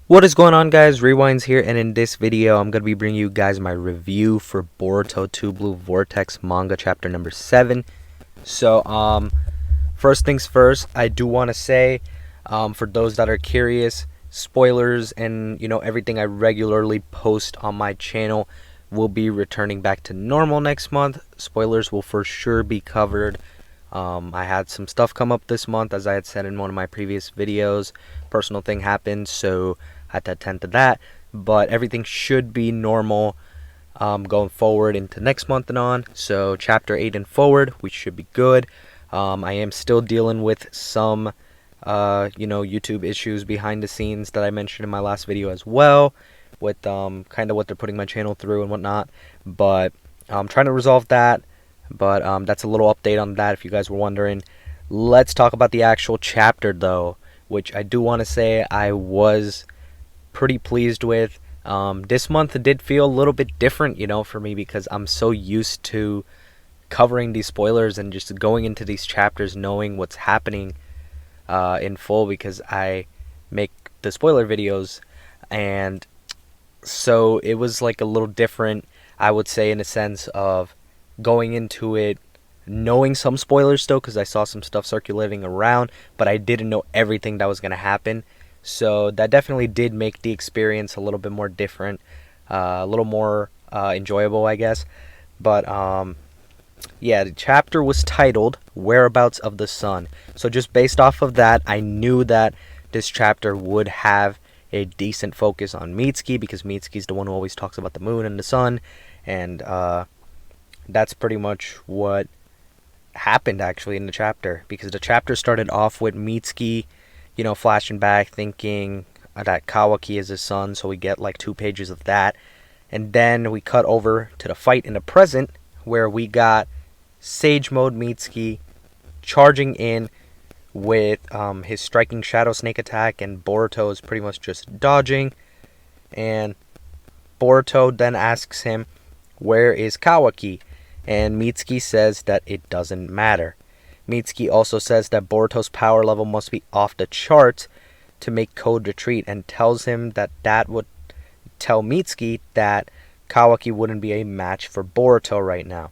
What is going on, guys? Rewinds here, and in this video I'm going to be bringing you guys my review for Boruto 2 Blue Vortex Manga chapter number 7. So first things first, I do want to say, for those that are curious, spoilers and everything I regularly post on my channel will be returning back to normal next month. Spoilers will for sure be covered. I had some stuff come up this month, as I had said in one of my previous videos. Personal thing happened, so I had to attend to that, but everything should be normal going forward into next month and on. So chapter 8 and forward, we should be good. I am still dealing with some YouTube issues behind the scenes that I mentioned in my last video as well, with kind of what they're putting my channel through and whatnot, but I'm trying to resolve that. But that's a little update on that if you guys were wondering. Let's talk about the actual chapter though, which I do want to say I was pretty pleased with. This month did feel a little bit different, for me, because I'm so used to covering these spoilers and just going into these chapters knowing what's happening in full, because I make the spoiler videos, and so it was like a little different, I would say, in a sense of going into it knowing some spoilers still, because I saw some stuff circulating around, but I didn't know everything that was going to happen. So that definitely did make the experience a little bit more different, a little more enjoyable, I guess. But yeah, the chapter was titled Whereabouts of the Sun. So just based off of that, I knew that this chapter would have a decent focus on Mitsuki, because Mitsuki's the one who always talks about the moon and the sun, and that's pretty much what happened actually in the chapter, because the chapter started off with Mitsuki, flashing back, thinking that Kawaki is his son, so we get like 2 pages of that, and then we cut over to the fight in the present, where we got Sage Mode Mitsuki charging in with his striking Shadow Snake attack, and Boruto is pretty much just dodging, and Boruto then asks him, "Where is Kawaki?" And Mitsuki says that it doesn't matter. Mitsuki also says that Boruto's power level must be off the charts to make Code retreat, and tells him that that would tell Mitsuki that Kawaki wouldn't be a match for Boruto right now.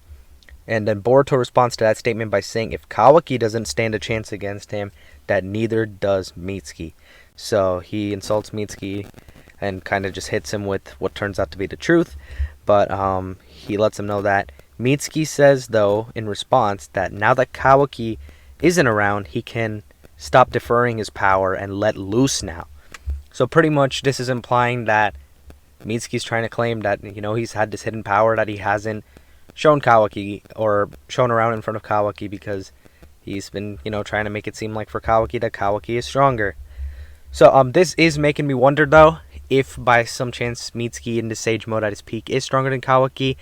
And then Boruto responds to that statement by saying if Kawaki doesn't stand a chance against him, that neither does Mitsuki. So he insults Mitsuki and kind of just hits him with what turns out to be the truth, but he lets him know that. Mitsuki says, though, in response, that now that Kawaki isn't around, he can stop deferring his power and let loose now. So pretty much this is implying that Mitsuki's trying to claim that, he's had this hidden power that he hasn't shown Kawaki, or shown around in front of Kawaki, because he's been, trying to make it seem like for Kawaki that Kawaki is stronger. So this is making me wonder, though, if by some chance Mitsuki in the Sage Mode at his peak is stronger than Kawaki.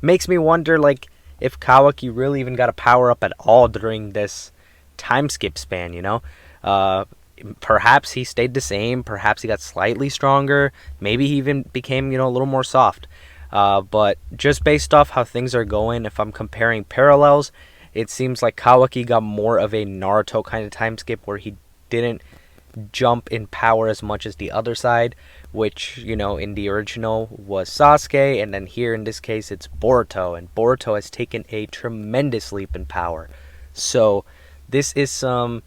Makes me wonder, like, if Kawaki really even got a power up at all during this time skip span, Perhaps he stayed the same, perhaps he got slightly stronger, maybe he even became, a little more soft. But just based off how things are going, if I'm comparing parallels, it seems like Kawaki got more of a Naruto kind of time skip, where he didn't jump in power as much as the other side, which, in the original was Sasuke, and then here in this case it's Boruto, and Boruto has taken a tremendous leap in power. So this is some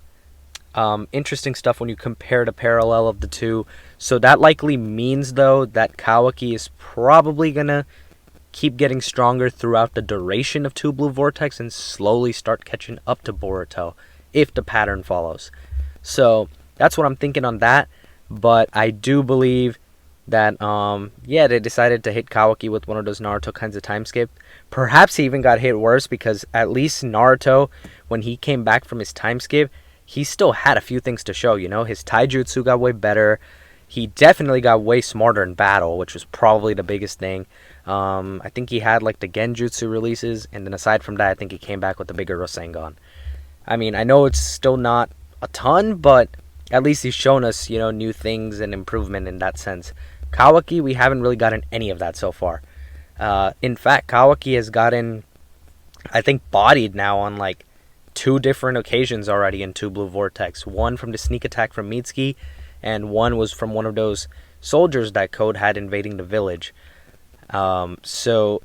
interesting stuff when you compare the parallel of the two. So that likely means, though, that Kawaki is probably gonna keep getting stronger throughout the duration of 2 Blue Vortex and slowly start catching up to Boruto, if the pattern follows. So that's what I'm thinking on that. But I do believe that, they decided to hit Kawaki with one of those Naruto kinds of time skip. Perhaps he even got hit worse, because at least Naruto, when he came back from his time skip, he still had a few things to show, His taijutsu got way better. He definitely got way smarter in battle, which was probably the biggest thing. I think he had, like, the genjutsu releases, and then aside from that, I think he came back with the bigger Rasengan. I mean, I know it's still not a ton, but at least he's shown us, new things and improvement in that sense. Kawaki, we haven't really gotten any of that so far. In fact, Kawaki has gotten, I think, bodied now on like 2 different occasions already in 2 Blue Vortex. One from the sneak attack from Mitsuki, and one was from one of those soldiers that Code had invading the village. So,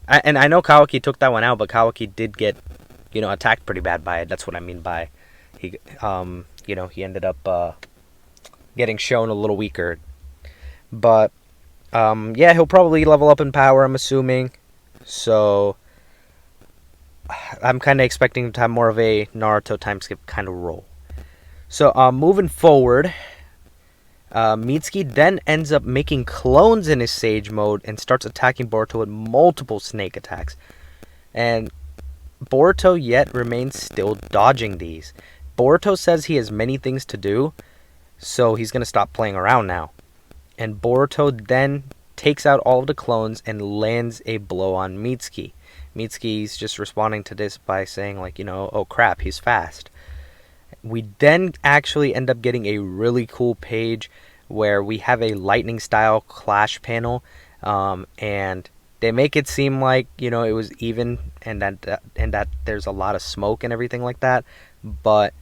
and I know Kawaki took that one out, but Kawaki did get, attacked pretty bad by it. That's what I mean by he, he ended up getting shown a little weaker. But, yeah, he'll probably level up in power, I'm assuming. So, I'm kind of expecting him to have more of a Naruto time skip kind of role. So, moving forward, Mitsuki then ends up making clones in his Sage mode and starts attacking Boruto with multiple snake attacks. And Boruto yet remains still dodging these. Boruto says he has many things to do, so he's going to stop playing around now. And Boruto then takes out all of the clones and lands a blow on Mitsuki. Mitsuki's just responding to this by saying, like, oh crap, he's fast. We then actually end up getting a really cool page where we have a lightning style clash panel, and they make it seem like it was even and that there's a lot of smoke and everything like that, but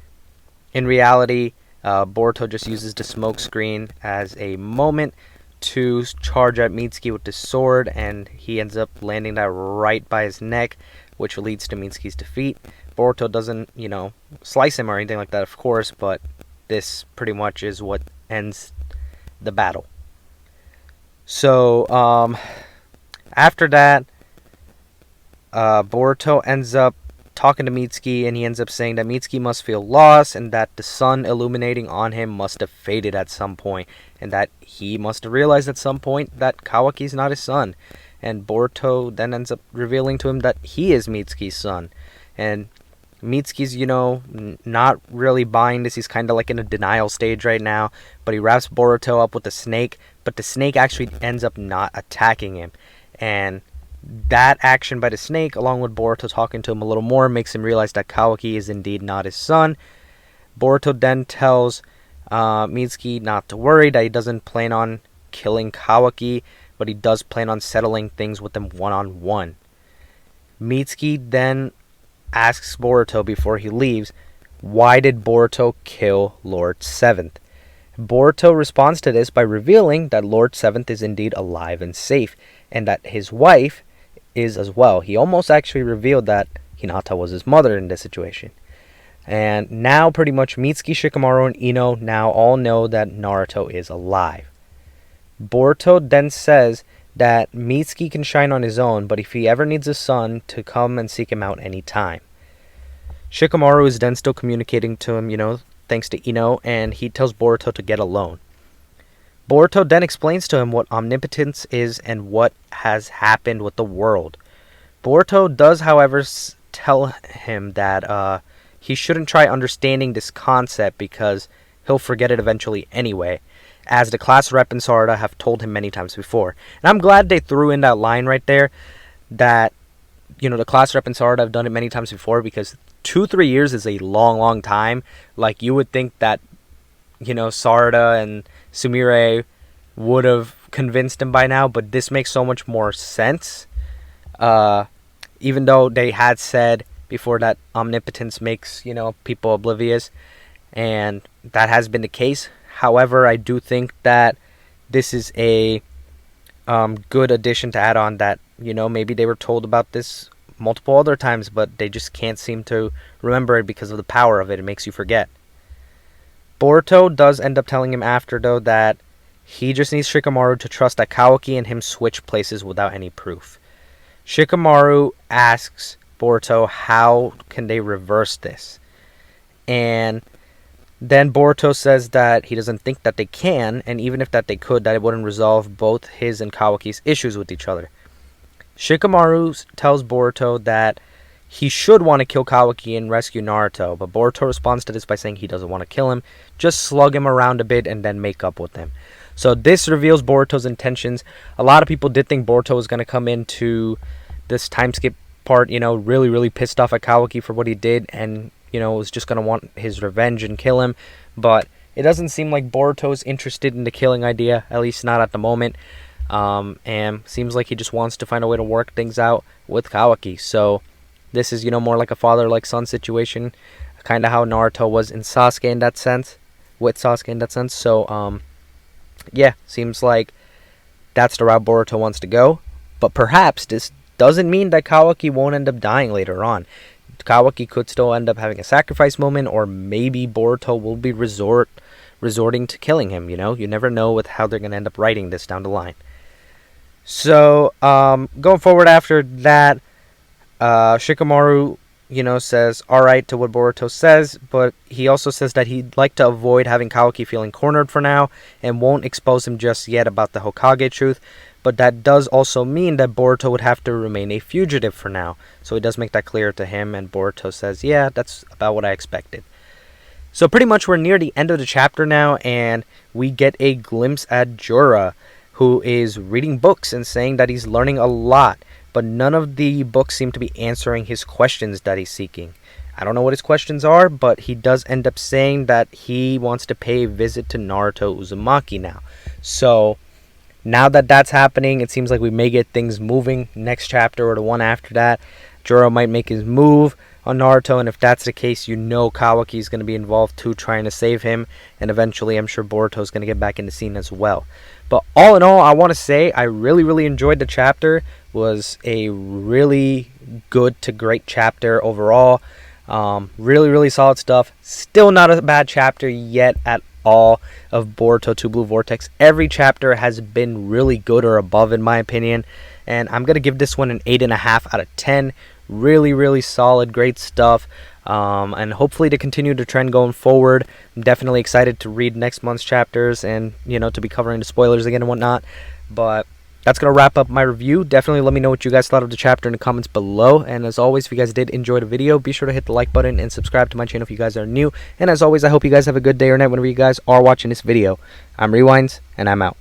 in reality Boruto just uses the smoke screen as a moment to charge at Mitsuki with the sword, and he ends up landing that right by his neck, which leads to Mitsuki's defeat. Boruto doesn't, slice him or anything like that, of course, but this pretty much is what ends the battle. So, after that, Boruto ends up talking to Mitsuki, and he ends up saying that Mitsuki must feel lost, and that the sun illuminating on him must have faded at some point, and that he must have realized at some point that Kawaki's not his son. And Boruto then ends up revealing to him that he is Mitsuki's son. And Mitsuki's, not really buying this. He's kind of like in a denial stage right now. But he wraps Boruto up with the snake. But the snake actually ends up not attacking him. And that action by the snake, along with Boruto talking to him a little more, makes him realize that Kawaki is indeed not his son. Boruto then tells Mitsuki not to worry, that he doesn't plan on killing Kawaki, but he does plan on settling things with him one-on-one. Mitsuki then asks Boruto before he leaves, why did Boruto kill Lord Seventh? Boruto responds to this by revealing that Lord Seventh is indeed alive and safe, and that his wife is as well. He almost actually revealed that Hinata was his mother in this situation. And now pretty much Mitsuki, Shikamaru, and Ino now all know that Naruto is alive. Boruto then says that Mitsuki can shine on his own, but if he ever needs a son, to come and seek him out anytime. Shikamaru is then still communicating to him, thanks to Ino, and he tells Boruto to get alone. Boruto then explains to him what omnipotence is and what has happened with the world. Boruto does, however, tell him that he shouldn't try understanding this concept because he'll forget it eventually anyway, as the class rep and Sarada have told him many times before. And I'm glad they threw in that line right there that, the class rep and Sarada have done it many times before, because 2-3 years is a long time. Like, you would think that, Sarada and Sumire would have convinced him by now, but this makes so much more sense. Even though they had said before that omnipotence makes, people oblivious, and that has been the case. However, I do think that this is a good addition to add on, that, maybe they were told about this multiple other times, but they just can't seem to remember it because of the power of it. It makes you forget. Boruto does end up telling him after, though, that he just needs Shikamaru to trust that Kawaki and him switch places without any proof. Shikamaru asks Boruto how can they reverse this. And then Boruto says that he doesn't think that they can, and even if that they could, that it wouldn't resolve both his and Kawaki's issues with each other. Shikamaru tells Boruto that he should want to kill Kawaki and rescue Naruto, but Boruto responds to this by saying he doesn't want to kill him, just slug him around a bit and then make up with him. So this reveals Boruto's intentions. A lot of people did think Boruto was going to come into this time skip part, really pissed off at Kawaki for what he did, and was just going to want his revenge and kill him. But it doesn't seem like Boruto's interested in the killing idea, at least not at the moment. And seems like he just wants to find a way to work things out with Kawaki. So this is, more like a father-like-son situation, kind of how Naruto was in Sasuke in that sense, with Sasuke in that sense. So, yeah, seems like that's the route Boruto wants to go. But perhaps this doesn't mean that Kawaki won't end up dying later on. Kawaki could still end up having a sacrifice moment, or maybe Boruto will be resorting to killing him. You never know with how they're going to end up writing this down the line. So, going forward after that, Shikamaru, says alright to what Boruto says, but he also says that he'd like to avoid having Kawaki feeling cornered for now, and won't expose him just yet about the Hokage truth. But that does also mean that Boruto would have to remain a fugitive for now. So he does make that clear to him, and Boruto says, yeah, that's about what I expected. So pretty much we're near the end of the chapter now, and we get a glimpse at Jorah, who is reading books and saying that he's learning a lot, but none of the books seem to be answering his questions that he's seeking. I don't know what his questions are, but he does end up saying that he wants to pay a visit to Naruto Uzumaki now. So now that that's happening, it seems like we may get things moving next chapter or the one after that. Jorah might make his move on Naruto, and if that's the case, Kawaki is going to be involved too, trying to save him, and eventually I'm sure Boruto is going to get back in the scene as well. But all in all, I want to say I really enjoyed the chapter. It was a really good to great chapter overall. Really solid stuff. Still not a bad chapter yet at all of Boruto 2 Blue Vortex. Every chapter has been really good or above in my opinion, and I'm gonna give this one an 8.5 out of 10. Really solid, great stuff, and hopefully to continue the trend going forward. I'm definitely excited to read next month's chapters, and to be covering the spoilers again and whatnot. But that's going to wrap up my review. Definitely let me know what you guys thought of the chapter in the comments below. And as always, if you guys did enjoy the video, be sure to hit the like button and subscribe to my channel if you guys are new. And as always, I hope you guys have a good day or night whenever you guys are watching this video. I'm Rewinds, and I'm out.